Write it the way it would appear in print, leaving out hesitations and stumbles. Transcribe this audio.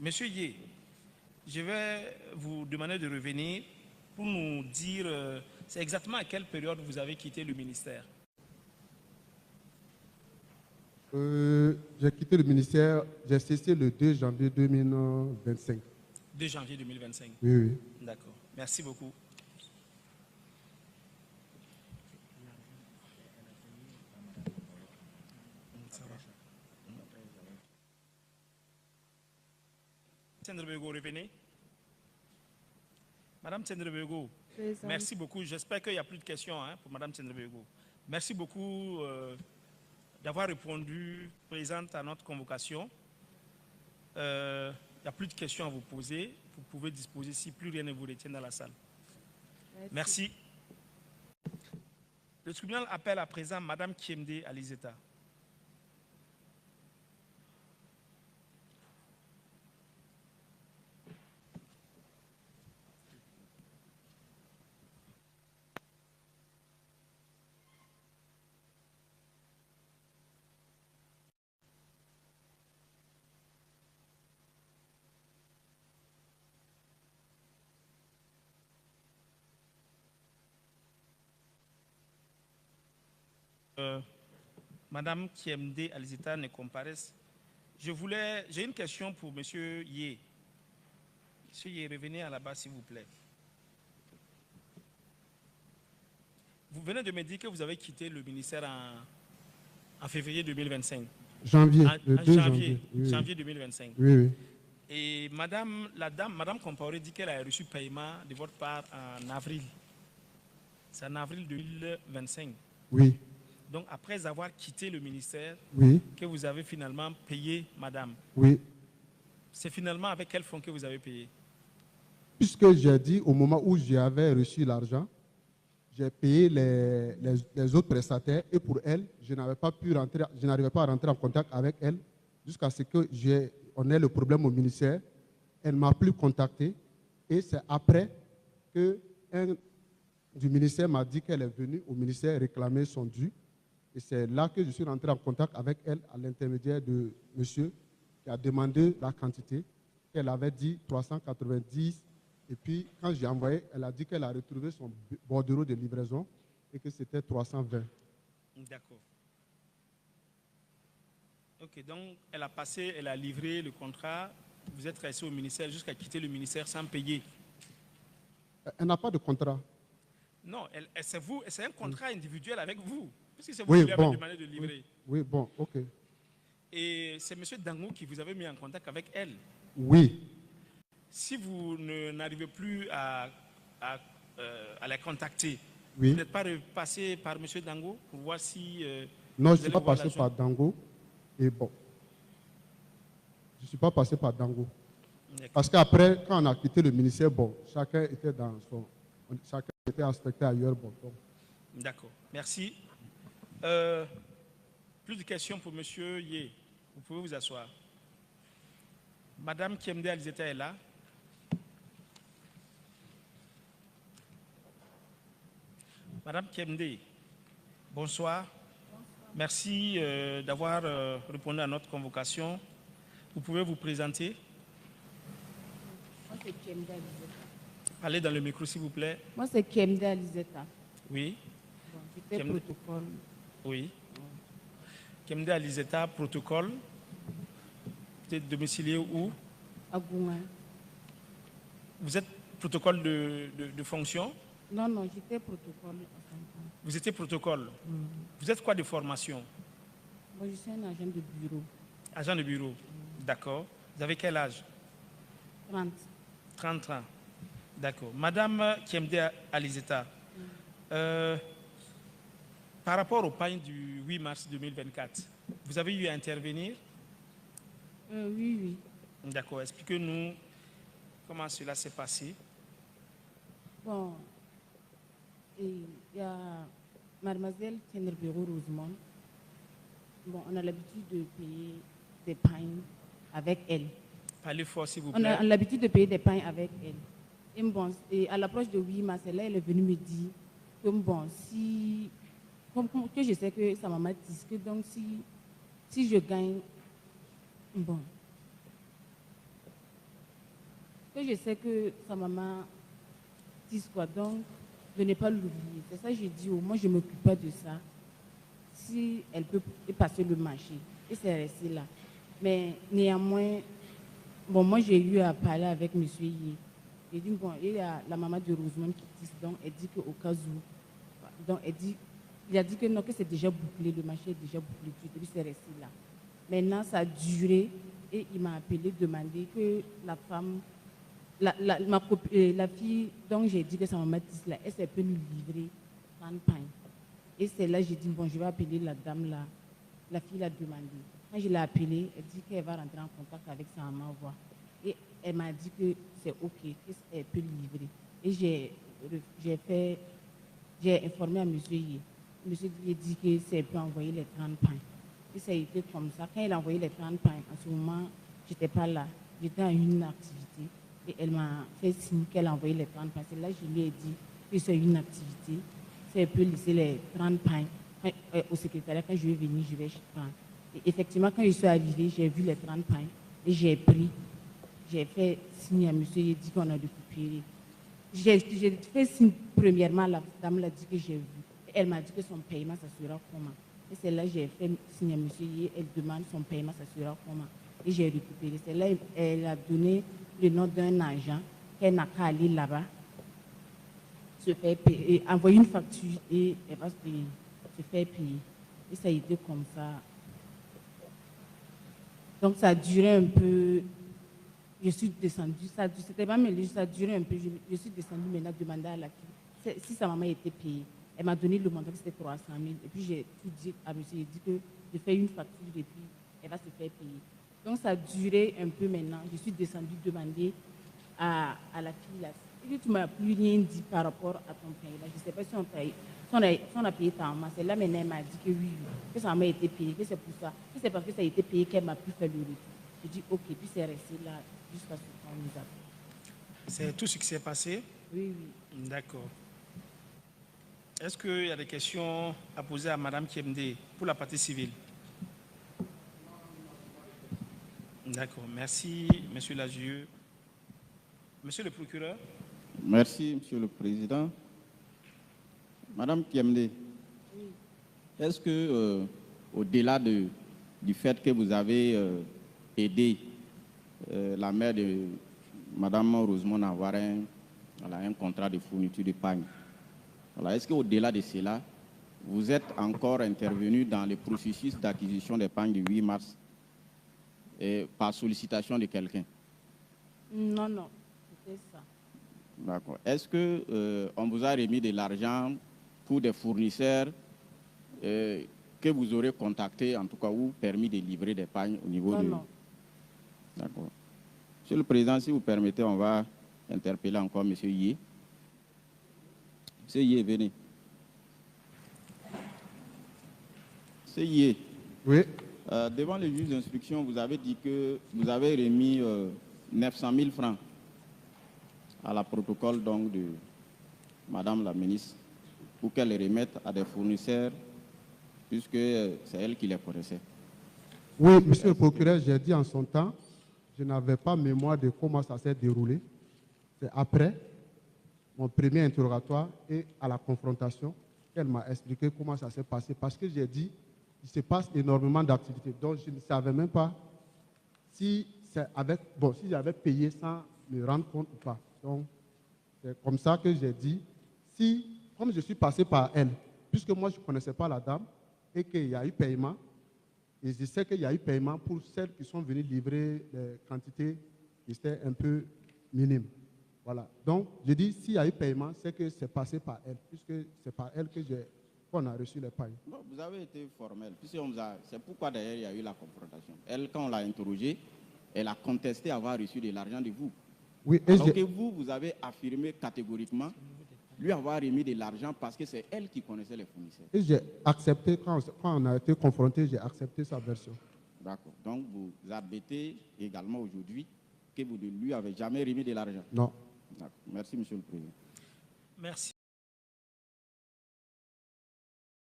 Monsieur Yé, je vais vous demander de revenir pour nous dire c'est exactement à quelle période vous avez quitté le ministère. J'ai quitté le ministère, j'ai cessé le 2 janvier 2025. 2 janvier 2025. Oui, oui. D'accord. Merci beaucoup. Ça va. Tsendrebego, revenez. Madame Tsendrebego, merci beaucoup. J'espère qu'il n'y a plus de questions pour Madame Tsendrebego. Merci beaucoup d'avoir répondu présente à notre convocation. Il n'y a plus de questions à vous poser. Vous pouvez disposer si plus rien ne vous retient dans la salle. Merci. Le tribunal appelle à présent Madame Kiemde Alizeta. Madame Kiemde Alizeta ne comparaisse. J'ai une question pour Monsieur Yé. Monsieur Yé, revenez à la base s'il vous plaît. Vous venez de me dire que vous avez quitté le ministère en février 2025. Janvier, janvier 2025. Oui, oui. Et Madame Compaoré dit qu'elle a reçu paiement de votre part en avril. C'est en avril 2025. Oui. Donc, après avoir quitté le ministère, oui. que vous avez finalement payé Madame. Oui. C'est finalement avec quel fonds que vous avez payé? Puisque j'ai dit au moment où j'avais reçu l'argent, j'ai payé les autres prestataires et pour elle, je n'arrivais pas à rentrer en contact avec elle jusqu'à ce qu'on ait le problème au ministère. Elle ne m'a plus contacté et c'est après que un du ministère m'a dit qu'elle est venue au ministère réclamer son dû. Et c'est là que je suis rentré en contact avec elle à l'intermédiaire de monsieur qui a demandé la quantité. Elle avait dit 390. Et puis, quand j'ai envoyé, elle a dit qu'elle a retrouvé son bordereau de livraison et que c'était 320. D'accord. Ok, donc elle a livré le contrat. Vous êtes resté au ministère jusqu'à quitter le ministère sans payer. Elle n'a pas de contrat. Non, c'est un contrat individuel avec vous. Puisque c'est vous qui lui avez demandé de livrer. Oui, bon, ok. Et c'est M. Dangou qui vous avait mis en contact avec elle. Oui. Si vous n'arrivez plus à la contacter, oui. Vous n'êtes pas repassé par M. Dangou pour voir si... non, je ne suis pas passé par Dangou. Et bon, je ne suis pas passé par Dangou. Parce qu'après, quand on a quitté le ministère, bon, chacun était dans son... Chacun était aspecté ailleurs. Bon, d'accord. Merci. Plus de questions pour M. Yé. Vous pouvez vous asseoir. Madame Kiemde Alizeta est là. Madame Kiemde, bonsoir. Merci d'avoir répondu à notre convocation. Vous pouvez vous présenter? Moi, c'est Kiemde Alizeta. Allez dans le micro, s'il vous plaît. Moi, c'est Kiemde Alizeta. Oui. Bon, j'étais protocole. Oui. Kiemde Alizeta, protocole. Vous êtes domicilié où? À Gouin. Vous êtes protocole de fonction? Non, non, j'étais protocole. Vous étiez protocole. Vous êtes quoi de formation? Moi, je suis un agent de bureau. Agent de bureau. D'accord. Vous avez quel âge? 30. 30 ans. D'accord. Madame Kiemde Alizeta, par rapport au pain du 8 mars 2024, vous avez eu à intervenir? Oui, oui. D'accord. Expliquez-nous comment cela s'est passé. Bon, il y a mademoiselle Tsendrebego Rosemont. Bon, on a l'habitude de payer des pains avec elle. Parlez fort, s'il vous plaît. On a l'habitude de payer des pains avec elle. Et bon, et à l'approche de 8 mars, là, elle est venue me dire que bon, que je sais que sa maman dit que donc si je gagne, bon, que je sais que sa maman dit quoi, donc de ne pas l'oublier. C'est ça que j'ai dit, moi je ne m'occupe pas de ça. Si elle peut passer le marché, et c'est resté là. Mais néanmoins, bon, moi j'ai eu à parler avec M. Yé. J'ai dit, bon, il y a la maman de Rosemont qui dit, donc elle dit qu'au cas où, donc il a dit que non, que c'est déjà bouclé, le marché est déjà bouclé, et puis c'est resté là. Maintenant, ça a duré et il m'a appelé demander que la femme, la fille dont j'ai dit que sa maman dit là, est-ce qu'elle peut nous livrer 30 pains. Et c'est là que j'ai dit, bon, je vais appeler la dame là. La fille l'a demandé. Quand je l'ai appelée, elle dit qu'elle va rentrer en contact avec sa maman, voir. Et elle m'a dit que c'est OK, qu'elle peut livrer. Et j'ai informé à M. Yé. M. Yé dit que c'est peut envoyer les 30 pains. Et ça a été comme ça. Quand il a envoyé les 30 pains, en ce moment, je n'étais pas là. J'étais en une activité. Et elle m'a fait signe qu'elle a envoyé les 30 pains. C'est là que je lui ai dit que c'est une activité. Si elle peut laisser les 30 pains au secrétariat, quand je vais venir, je vais prendre. Et effectivement, quand je suis arrivée, j'ai vu les 30 pains et j'ai pris. J'ai fait signe à monsieur, il a dit qu'on a récupéré. J'ai fait signe premièrement, la dame l'a dit que j'ai vu. Elle m'a dit que son paiement, ça sera comment. Et c'est là que j'ai fait signe à monsieur, elle demande son paiement, ça sera comment. Et j'ai récupéré. C'est là elle a donné le nom d'un agent qu'elle n'a qu'à aller là-bas, se faire payer, envoyer une facture et elle va se faire payer. Et ça a été comme ça. Donc ça a duré un peu. Je suis descendue, c'était pas mêlé, ça a duré un peu. Je suis descendue maintenant demander à la fille si sa maman était payée. Elle m'a donné le montant, c'était 300 000. Et puis j'ai tout dit à monsieur, j'ai dit que je fais une facture et puis elle va se faire payer. Donc ça a duré un peu maintenant. Je suis descendue demander à la fille là. Et tu ne m'as plus rien dit par rapport à ton pays là. Je ne sais pas si on a payé ta maman. C'est là maintenant elle m'a dit que oui, que sa maman a été payée, que c'est pour ça. Que c'est parce que ça a été payé qu'elle m'a pu faire le retour. Je dis ok, puis c'est resté là jusqu'à ce qu'on nous appelle. C'est tout ce qui s'est passé? Oui. D'accord. Est-ce qu'il y a des questions à poser à Mme Kiemde pour la partie civile? D'accord. Merci, Monsieur l'AGE. Monsieur le procureur. Merci, Monsieur le Président. Madame Kiemde, est-ce que, au-delà du fait que vous avez aidé la mère de Madame Rosemont à avoir un contrat de fourniture de pagne, est-ce qu'au-delà de cela, vous êtes encore intervenu dans le processus d'acquisition des pagnes du 8 mars par sollicitation de quelqu'un? Non, c'était ça. D'accord. Est-ce qu'on vous a remis de l'argent pour des fournisseurs que vous aurez contactés, en tout cas, ou permis de livrer des pagnes au niveau de... Non. D'accord. Monsieur le Président, si vous permettez, on va interpeller encore M. Yé. M. Yé, venez. M. Yé. Oui. Devant le juge d'instruction, vous avez dit que vous avez remis 900 000 francs à la protocole donc, de Madame la ministre pour qu'elle les remette à des fournisseurs puisque c'est elle qui les connaissait. Oui, monsieur le procureur, j'ai dit en son temps, je n'avais pas mémoire de comment ça s'est déroulé. C'est après mon premier interrogatoire et à la confrontation qu'elle m'a expliqué comment ça s'est passé. Parce que j'ai dit, il se passe énormément d'activités. Donc, je ne savais même pas si j'avais payé sans me rendre compte ou pas. Donc, c'est comme ça que j'ai dit, comme je suis passé par elle, puisque moi je ne connaissais pas la dame et qu'il y a eu paiement, et je sais qu'il y a eu paiement pour celles qui sont venues livrer des quantités qui étaient un peu minimes. Voilà. Donc, je dis, s'il y a eu paiement, c'est que c'est passé par elle, puisque c'est par elle qu'on a reçu les pailles. Bon, vous avez été formel, c'est pourquoi d'ailleurs il y a eu la confrontation. Elle, quand on l'a interrogée, elle a contesté avoir reçu de l'argent de vous. Oui, donc vous avez affirmé catégoriquement lui avoir remis de l'argent parce que c'est elle qui connaissait les fournisseurs. Et j'ai accepté, quand on a été confronté, j'ai accepté sa version. D'accord. Donc vous admettez également aujourd'hui que vous ne lui avez jamais remis de l'argent? Non. D'accord. Merci, Monsieur le Président. Merci.